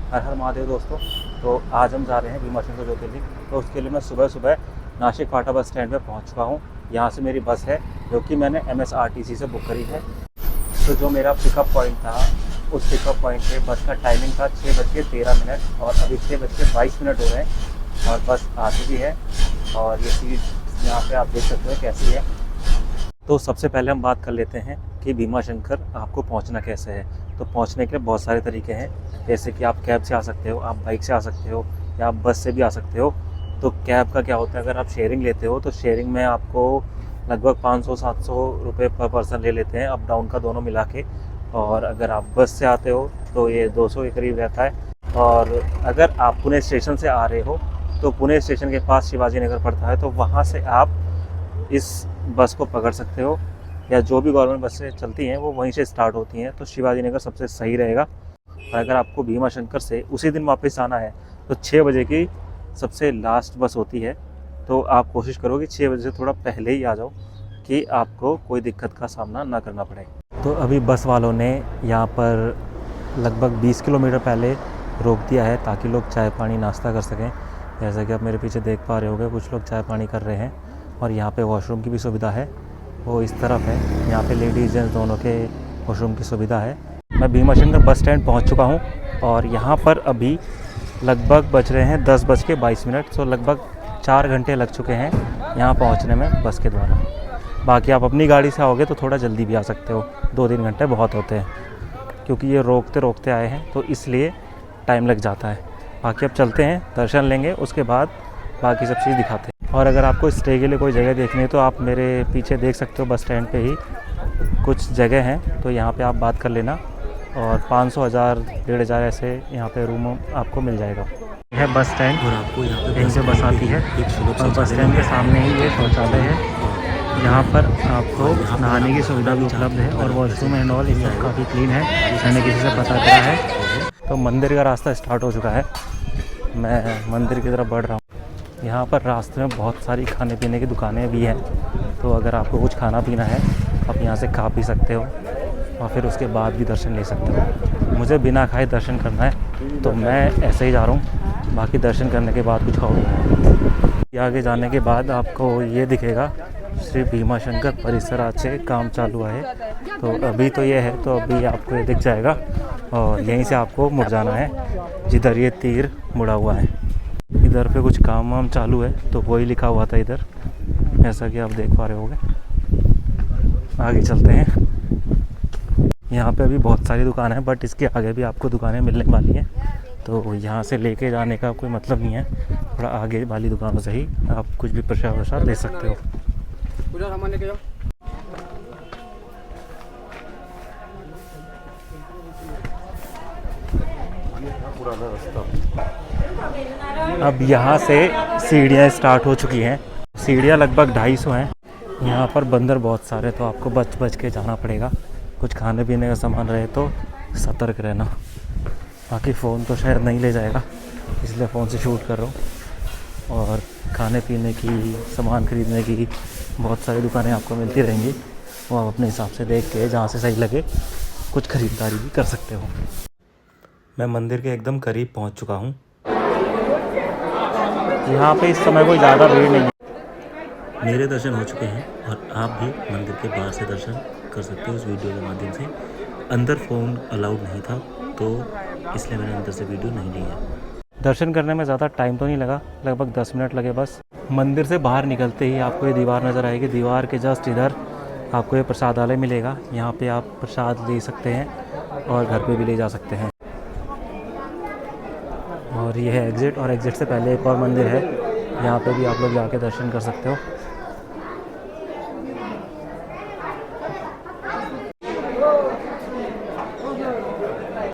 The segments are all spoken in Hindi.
हर हर महादेव दोस्तों। तो आज हम जा रहे हैं भीमाशंकर ज्योतिर्लिंग। तो उसके लिए मैं सुबह सुबह नासिक फाटा बस स्टैंड पे पहुंच चुका हूं। यहां से मेरी बस है जो कि मैंने MSRTC से बुक करी है। तो जो मेरा पिकअप पॉइंट था, उस पिकअप पॉइंट पे बस का टाइमिंग था 6:13 और अभी 6:22 हो रहे हैं और बस आ चुकी है। और ये सीट यहाँ पे आप देख सकते हो कैसी है। तो सबसे पहले हम बात कर लेते हैं कि भीमाशंकर आपको पहुंचना कैसे है। तो पहुंचने के लिए बहुत सारे तरीके हैं, जैसे कि आप कैब से आ सकते हो, आप बाइक से आ सकते हो या आप बस से भी आ सकते हो। तो कैब का क्या होता है, अगर आप शेयरिंग लेते हो तो शेयरिंग में आपको लगभग 500-700 रुपये पर पर्सन ले लेते हैं, अप डाउन का दोनों मिला के। और अगर आप बस से आते हो तो ये 200 के करीब रहता है। और अगर आप पुणे स्टेशन से आ रहे हो तो पुणे स्टेशन के पास शिवाजी नगर पड़ता है, तो वहाँ से आप इस बस को पकड़ सकते हो, या जो भी गवर्नमेंट बसें चलती हैं वो वहीं से स्टार्ट होती हैं। तो शिवाजी नगर सबसे सही रहेगा। और अगर आपको भीमाशंकर से उसी दिन वापस आना है तो 6 बजे की सबसे लास्ट बस होती है। तो आप कोशिश करो कि 6 बजे से थोड़ा पहले ही आ जाओ कि आपको कोई दिक्कत का सामना ना करना पड़े। तो अभी बस वालों ने यहाँ पर लगभग 20 किलोमीटर पहले रोक दिया है ताकि लोग चाय पानी नाश्ता कर सकें। जैसा कि आप मेरे पीछे देख पा रहे होंगे, कुछ लोग चाय पानी कर रहे हैं। और यहाँ पे वॉशरूम की भी सुविधा है, वो इस तरफ है। यहाँ पे लेडीज़ जेंट्स दोनों के वॉशरूम की सुविधा है। मैं भीमाशंकर बस स्टैंड पहुँच चुका हूँ और यहाँ पर अभी लगभग बज रहे हैं 10:22। तो लगभग 4 घंटे लग चुके हैं यहाँ पहुँचने में बस के द्वारा। बाकी आप अपनी गाड़ी से आओगे तो थोड़ा जल्दी भी आ सकते हो, 2-3 घंटे बहुत होते हैं, क्योंकि ये रोकते रोकते आए हैं तो इसलिए टाइम लग जाता है। बाकी अब चलते हैं, दर्शन लेंगे, उसके बाद बाकी सब चीज़ दिखाते हैं। और अगर आपको स्टे के लिए कोई जगह देखनी है तो आप मेरे पीछे देख सकते हो, बस स्टैंड पे ही कुछ जगह हैं, तो यहाँ पे आप बात कर लेना। और 500, 1000, 1500 ऐसे यहाँ पे रूम आपको मिल जाएगा। यह है बस स्टैंड और आपको यहाँ पे यहीं से बस आती है और बस स्टैंड के सामने ही ये शौचालय है। यहाँ पर आपको नहाने की सुविधा भी उपलब्ध है और वॉशरूम एंड ऑल इन सब काफ़ी क्लीन है, मैंने किसी से पता करा है। तो मंदिर का रास्ता स्टार्ट हो चुका है, मैं मंदिर की तरफ बढ़ रहा हूँ। यहाँ पर रास्ते में बहुत सारी खाने पीने की दुकानें भी हैं, तो अगर आपको कुछ खाना पीना है आप यहाँ से खा पी सकते हो और फिर उसके बाद भी दर्शन ले सकते हो। मुझे बिना खाए दर्शन करना है तो मैं ऐसे ही जा रहा हूँ, बाकी दर्शन करने के बाद कुछ खाऊंगा। आगे जाने के बाद आपको ये दिखेगा, श्री भीमाशंकर परिसर आज से काम चालू है। तो अभी तो ये है, तो अभी आपको ये दिख जाएगा और यहीं से आपको मुड़ जाना है जिधर ये तीर मुड़ा हुआ है। इधर पे कुछ काम वाम चालू है तो वही लिखा हुआ था इधर, जैसा कि आप देख पा रहे होंगे। आगे चलते हैं। यहाँ पे अभी बहुत सारी दुकानें हैं, बट इसके आगे भी आपको दुकानें मिलने वाली हैं, तो यहाँ से लेके जाने का कोई मतलब नहीं है। थोड़ा आगे वाली दुकानों से ही आप कुछ भी प्रसाद वसाद ले सकते हो। पुराना रास्ता। अब यहाँ से सीढ़ियाँ स्टार्ट हो चुकी हैं, सीढ़ियाँ लगभग 250 हैं। यहाँ पर बंदर बहुत सारे, तो आपको बच बच के जाना पड़ेगा। कुछ खाने पीने का सामान रहे तो सतर्क रहना। बाकी फ़ोन तो शायद नहीं ले जाएगा, इसलिए फ़ोन से शूट कर रहा हूँ। और खाने पीने की, सामान खरीदने की बहुत सारी दुकानें आपको मिलती रहेंगी, वो आप अपने हिसाब से देख के जहाँ से सही लगे कुछ ख़रीदारी भी कर सकते हो। मैं मंदिर के एकदम करीब पहुँच चुका हूँ। यहाँ पे इस समय कोई ज़्यादा भीड़ नहीं है। मेरे दर्शन हो चुके हैं और आप भी मंदिर के बाहर से दर्शन कर सकते हो इस वीडियो के माध्यम से। अंदर फ़ोन अलाउड नहीं था तो इसलिए मैंने अंदर से वीडियो नहीं ली है। दर्शन करने में ज़्यादा टाइम तो नहीं लगा, लगभग 10 मिनट लगे बस। मंदिर से बाहर निकलते ही आपको ये दीवार नज़र आएगी, दीवार के जस्ट इधर आपको ये प्रसादालय मिलेगा। यहाँ पे आप प्रसाद ले सकते हैं और घर पे भी ले जा सकते हैं। और ये है एग्ज़िट, और एग्ज़िट से पहले एक और मंदिर है, यहाँ पे भी आप लोग जाके दर्शन कर सकते हो।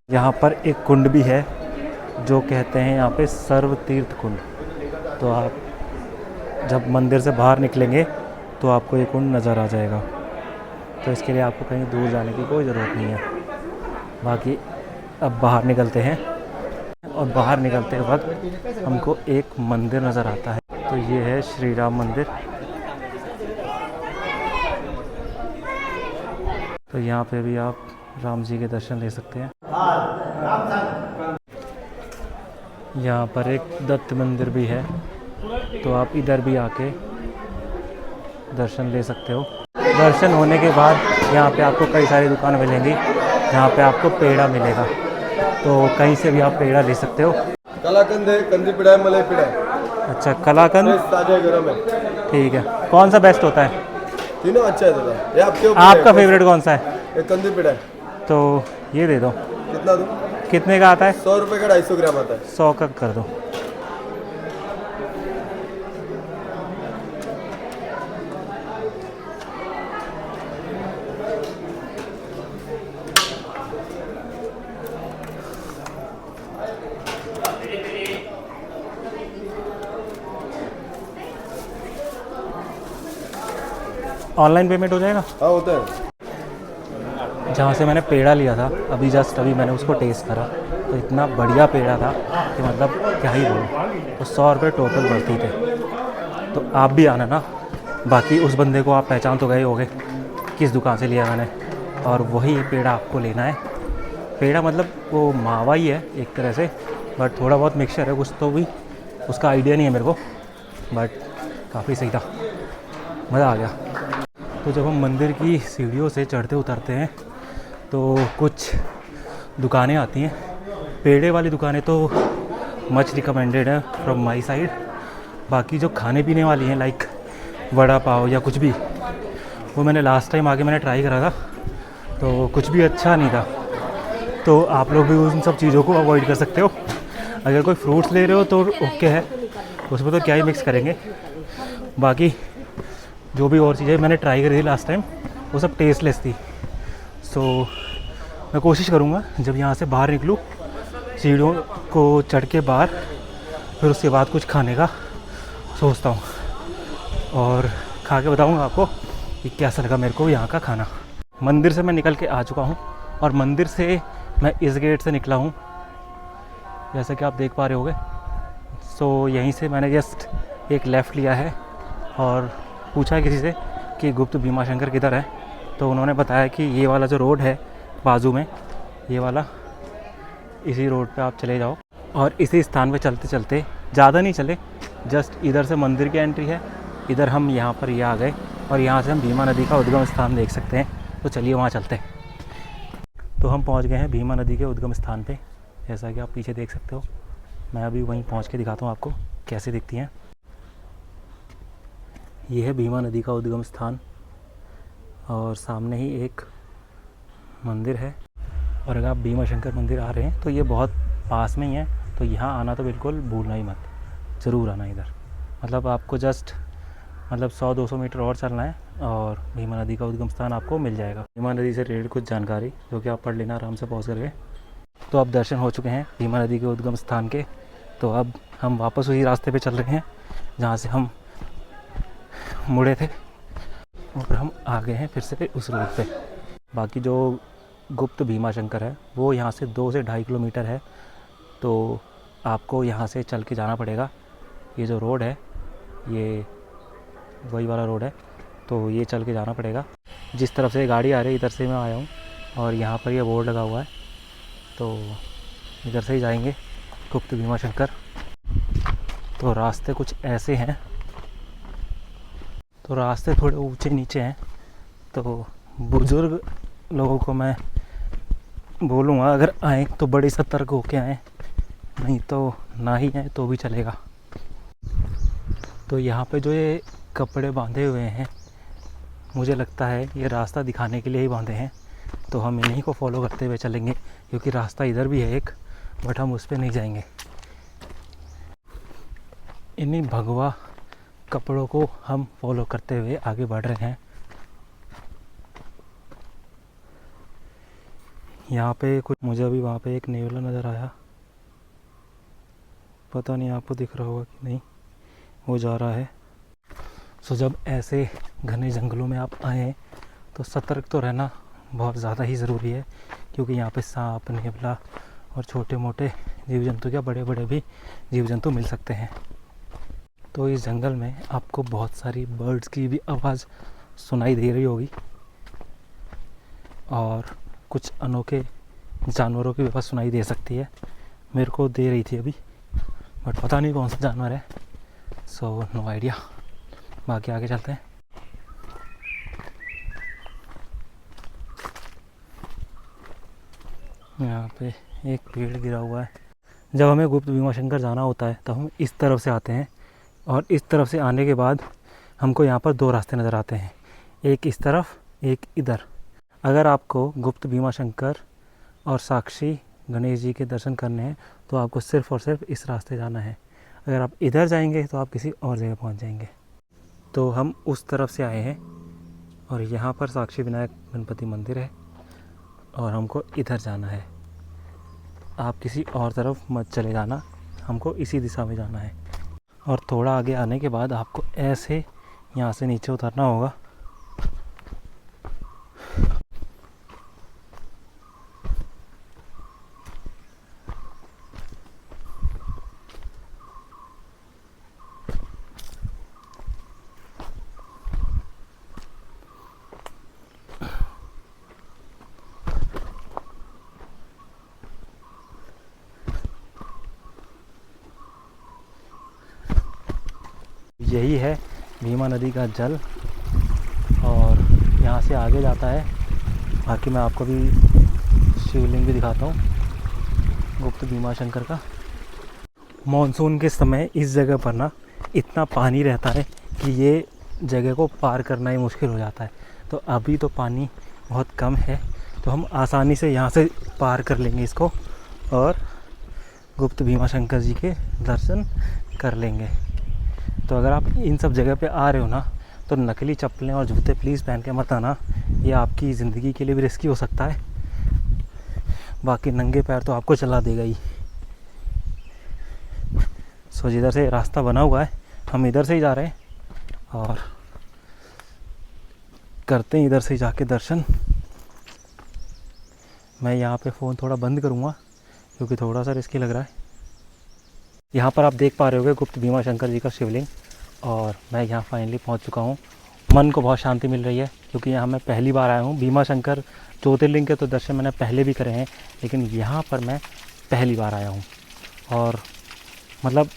यहाँ पर एक कुंड भी है जो कहते हैं यहाँ पे सर्व तीर्थ कुंड। तो आप जब मंदिर से बाहर निकलेंगे तो आपको ये कुंड नज़र आ जाएगा, तो इसके लिए आपको कहीं दूर जाने की कोई ज़रूरत नहीं है। बाकी अब बाहर निकलते हैं और बाहर निकलते वक्त हमको एक मंदिर नज़र आता है, तो ये है श्री राम मंदिर। तो यहाँ पे भी आप राम जी के दर्शन ले सकते हैं। यहाँ पर एक दत्त मंदिर भी है, तो आप इधर भी आके दर्शन ले सकते हो। दर्शन होने के बाद यहाँ पे आपको कई सारी दुकान मिलेंगी जहाँ पे आपको पेड़ा मिलेगा, तो कहीं से भी आप पेड़ा ले सकते हो। कलाकंद है, कंदी पेड़ा है, मलाई पेड़ा है। अच्छा, कलाकंद, फ्रेश ताजा गरम है। ठीक है। कौन सा बेस्ट होता है? तीनों अच्छा है दादा, ये आपके ऊपर आपका है। फेवरेट कौन सा है? एक कंदी पेड़ा है। तो ये दे दो। कितना दूँ? कितने का आता है? 100 रुपये का 250 ग्राम आता है। 100 का कर दो। ऑनलाइन पेमेंट हो जाएगा? हाँ होता है। जहाँ से मैंने पेड़ा लिया था अभी मैंने उसको टेस्ट करा, तो इतना बढ़िया पेड़ा था कि मतलब क्या ही बोलूँ। तो 100 रुपये टोटल बढ़ती थे। तो आप भी आना ना। बाकी उस बंदे को आप पहचान तो गए होगे किस दुकान से लिया मैंने, और वही पेड़ा आपको लेना है। पेड़ा मतलब वो मावा ही है एक तरह से, बट थोड़ा बहुत मिक्सचर है कुछ, तो भी उसका आइडिया नहीं है मेरे को, बट काफ़ी सही था, मज़ा आ गया। तो जब हम मंदिर की सीढ़ियों से चढ़ते उतरते हैं तो कुछ दुकानें आती हैं। पेड़े वाली दुकानें तो मच रिकमेंडेड है फ्रॉम माई साइड। बाकी जो खाने पीने वाली हैं लाइक वड़ा पाव या कुछ भी, वो मैंने लास्ट टाइम आके मैंने ट्राई करा था, तो कुछ भी अच्छा नहीं था। तो आप लोग भी उन सब चीज़ों को अवॉइड कर सकते हो। अगर कोई फ्रूट्स ले रहे हो तो ओके है, उसमें तो क्या ही मिक्स करेंगे। बाकी जो भी और चीज़ें मैंने ट्राई करी थी लास्ट टाइम, वो सब टेस्टलेस थी। सो मैं कोशिश करूँगा जब यहाँ से बाहर निकलूँ, सीढ़ियों को चढ़ के बाहर, फिर उसके बाद कुछ खाने का सोचता हूँ और खा के बताऊँगा आपको कि कैसा लगा मेरे को यहाँ का खाना। मंदिर से मैं निकल के आ चुका हूँ और मंदिर से मैं इस गेट से निकला हूँ, जैसा कि आप देख पा रहे होगे। सो यहीं से मैंने जस्ट एक लेफ़्ट लिया है और पूछा किसी से कि गुप्त भीमा शंकर किधर है, तो उन्होंने बताया कि ये वाला जो रोड है बाजू में, ये वाला, इसी रोड पे आप चले जाओ और इसी स्थान पे चलते चलते, ज़्यादा नहीं चले, जस्ट इधर से मंदिर की एंट्री है, इधर हम यहाँ पर ये आ गए और यहाँ से हम भीमा नदी का उद्गम स्थान देख सकते हैं। तो चलिए वहाँ चलते हैं। तो हम पहुँच गए हैं भीमा नदी के उद्गम स्थान पे, जैसा कि आप पीछे देख सकते हो। मैं अभी वहीं पहुँच के दिखाता हूँ आपको कैसे दिखती हैं। ये है भीमा नदी का उद्गम स्थान और सामने ही एक मंदिर है। और अगर आप भीमा शंकर मंदिर आ रहे हैं तो ये बहुत पास में ही है, तो यहाँ आना तो बिल्कुल भूलना ही मत, ज़रूर आना इधर। मतलब आपको जस्ट 100-200 मीटर और चलना है और भीमा नदी का उद्गम स्थान आपको मिल जाएगा। भीमा नदी से रिलेटेड कुछ जानकारी जो कि आप पढ़ लेना आराम से पॉज करके। तो अब दर्शन हो चुके हैं भीमा नदी के उद्गम स्थान के, तो अब हम वापस उसी रास्ते पे चल रहे हैं जहाँ से हम मुड़े थे और हम आ गए हैं फिर से उस रोड पे। बाकी जो गुप्त भीमा शंकर है वो यहाँ से 2 से 2.5 किलोमीटर है, तो आपको यहाँ से चल के जाना पड़ेगा। ये जो रोड है ये वही वाला रोड है, तो ये चल के जाना पड़ेगा। जिस तरफ से गाड़ी आ रही है इधर से मैं आया हूँ और यहाँ पर ये बोर्ड लगा हुआ है, तो इधर से ही जाएंगे गुप्त भीमा शंकर। तो रास्ते कुछ ऐसे हैं, तो रास्ते थोड़े ऊंचे नीचे हैं, तो बुज़ुर्ग लोगों को मैं बोलूँगा अगर आएँ तो बड़े सतर्क होके आएँ, नहीं तो ना ही आए तो भी चलेगा। तो यहाँ पे जो ये कपड़े बांधे हुए हैं, मुझे लगता है ये रास्ता दिखाने के लिए ही बांधे हैं, तो हम इन्हीं को फॉलो करते हुए चलेंगे, क्योंकि रास्ता इधर भी है एक, बट हम उस पर नहीं जाएंगे। इन्हीं भगवा कपड़ों को हम फॉलो करते हुए आगे बढ़ रहे हैं। यहाँ पे कुछ, मुझे अभी वहाँ पे एक नेवला नज़र आया, पता नहीं आपको दिख रहा होगा कि नहीं, वो जा रहा है। सो जब ऐसे घने जंगलों में आप आएँ तो सतर्क तो रहना बहुत ज़्यादा ही ज़रूरी है, क्योंकि यहाँ पे सांप, नेवला और छोटे मोटे जीव जंतु, क्या बड़े बड़े भी जीव जंतु मिल सकते हैं। तो इस जंगल में आपको बहुत सारी बर्ड्स की भी आवाज़ सुनाई दे रही होगी और कुछ अनोखे जानवरों की भी आवाज़ सुनाई दे सकती है। मेरे को दे रही थी अभी। बट पता नहीं कौन सा जानवर है, सो नो आइडिया। बाकी आगे चलते हैं। यहाँ पे एक पेड़ गिरा हुआ है। जब हमें गुप्त भीमाशंकर जाना होता है तो हम इस तरफ से आते हैं, और इस तरफ से आने के बाद हमको यहाँ पर 2 रास्ते नज़र आते हैं, एक इस तरफ, एक इधर। अगर आपको गुप्त भीमाशंकर और साक्षी गणेश जी के दर्शन करने हैं तो आपको सिर्फ़ और सिर्फ इस रास्ते जाना है। अगर आप इधर जाएंगे तो आप किसी और जगह पहुँच जाएंगे। तो हम उस तरफ से आए हैं और यहाँ पर साक्षी विनायक गणपति मंदिर है और हमको इधर जाना है। आप किसी और तरफ मत चले जाना, हमको इसी दिशा में जाना है। और थोड़ा आगे आने के बाद आपको ऐसे यहाँ से नीचे उतरना होगा। यही है भीमा नदी का जल और यहाँ से आगे जाता है। बाकी मैं आपको भी शिवलिंग भी दिखाता हूँ गुप्त भीमाशंकर का। मॉनसून के समय इस जगह पर ना इतना पानी रहता है कि ये जगह को पार करना ही मुश्किल हो जाता है। तो अभी तो पानी बहुत कम है, तो हम आसानी से यहाँ से पार कर लेंगे इसको और गुप्त भीमाशंकर जी के दर्शन कर लेंगे। तो अगर आप इन सब जगह पे आ रहे हो ना तो नकली चप्पलें और जूते प्लीज़ पहन के मत आना, ये आपकी ज़िंदगी के लिए भी रिस्की हो सकता है। बाकी नंगे पैर तो आपको चला देगा ही। सो जिधर से रास्ता बना हुआ है हम इधर से ही जा रहे हैं और करते हैं इधर से जाके दर्शन। मैं यहाँ पे फ़ोन थोड़ा बंद करूँगा क्योंकि थोड़ा सा रिस्की लग रहा है। यहाँ पर आप देख पा रहे होगे गुप्त भीमाशंकर जी का शिवलिंग, और मैं यहाँ फाइनली पहुँच चुका हूँ। मन को बहुत शांति मिल रही है क्योंकि यहाँ मैं पहली बार आया हूँ। भीमाशंकर ज्योतिर्लिंग के तो दर्शन मैंने पहले भी करे हैं, लेकिन यहाँ पर मैं पहली बार आया हूँ। और मतलब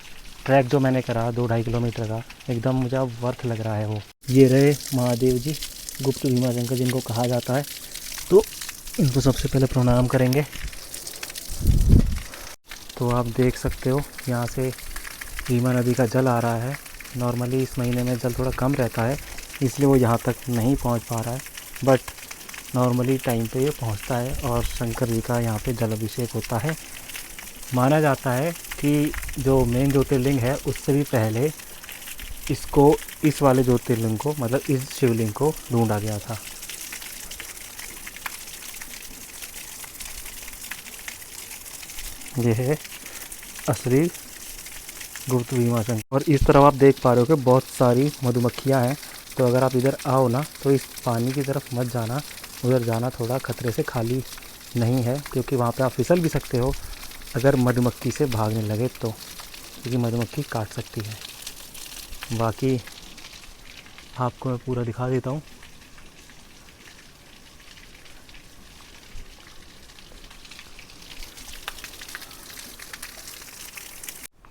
ट्रैक जो मैंने करा 2-2.5 किलोमीटर का, एकदम मुझे अब वर्थ लग रहा है वो। ये रहे महादेव जी गुप्त भीमाशंकर जिनको कहा जाता है, तो इनको सबसे पहले प्रणाम करेंगे। तो आप देख सकते हो यहाँ से भीमा नदी का जल आ रहा है। नॉर्मली इस महीने में जल थोड़ा कम रहता है इसलिए वो यहाँ तक नहीं पहुँच पा रहा है, बट नॉर्मली टाइम पे ये पहुँचता है और शंकर जी का यहाँ पे जल अभिषेक होता है। माना जाता है कि जो मेन ज्योतिर्लिंग है उससे भी पहले इसको, इस वाले ज्योतिर्लिंग को, मतलब इस शिवलिंग को ढूंढा गया था। ये है असली गुप्त भीमाशंकर। और इस तरफ आप देख पा रहे हो कि बहुत सारी मधुमक्खियाँ हैं। तो अगर आप इधर आओ ना तो इस पानी की तरफ मत जाना, उधर जाना थोड़ा खतरे से खाली नहीं है क्योंकि वहाँ पे आप फिसल भी सकते हो अगर मधुमक्खी से भागने लगे तो, क्योंकि मधुमक्खी काट सकती है। बाकी आपको मैं पूरा दिखा देता हूँ।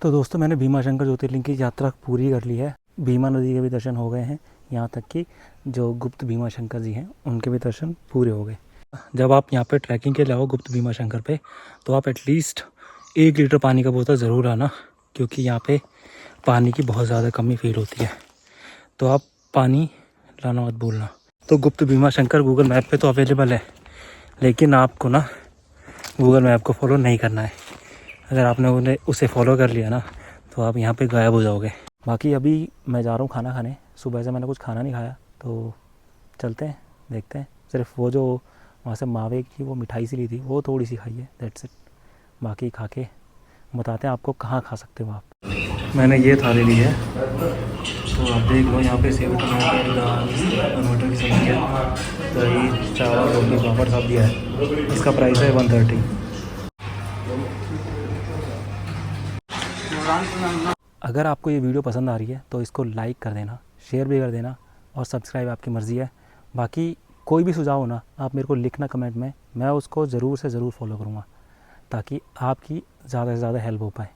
तो दोस्तों मैंने भीमाशंकर ज्योतिर्लिंग की यात्रा पूरी कर ली है। भीमा नदी के भी दर्शन हो गए हैं, यहाँ तक कि जो गुप्त भीमाशंकर जी हैं उनके भी दर्शन पूरे हो गए। जब आप यहाँ पे ट्रैकिंग के लिए आओ गुप्त भीमाशंकर पे, तो आप एटलीस्ट 1 लीटर पानी का बोतल ज़रूर आना, क्योंकि यहाँ पे पानी की बहुत ज़्यादा कमी फील होती है। तो आप पानी लाना मत भूलना। तो गुप्त भीमाशंकर गूगल मैप पे तो अवेलेबल है, लेकिन आपको ना गूगल मैप को फॉलो नहीं करना है। अगर आपने उसे फॉलो कर लिया ना तो आप यहाँ पे गायब हो जाओगे। बाकी अभी मैं जा रहा हूँ खाना खाने। सुबह से मैंने कुछ खाना नहीं खाया, तो चलते हैं देखते हैं। सिर्फ वो जो वहाँ से मावे की वो मिठाई सी ली थी वो थोड़ी सी खाई है, दैट्स इट। बाकी खा के बताते हैं आपको कहाँ खा सकते हो आप। मैंने ये थाली ली है, तो आप देख लो यहाँ पे सेव टमाटर, दाल, टमाटर की सब्जी है, दही, चावल, रोटी, पापड़ सब दिया है। इसका प्राइस है 130। अगर आपको ये वीडियो पसंद आ रही है तो इसको लाइक कर देना, शेयर भी कर देना और सब्सक्राइब आपकी मर्ज़ी है। बाकी कोई भी सुझाव हो ना आप मेरे को लिखना कमेंट में, मैं उसको ज़रूर से ज़रूर फॉलो करूँगा ताकि आपकी ज़्यादा से ज़्यादा हेल्प हो पाए।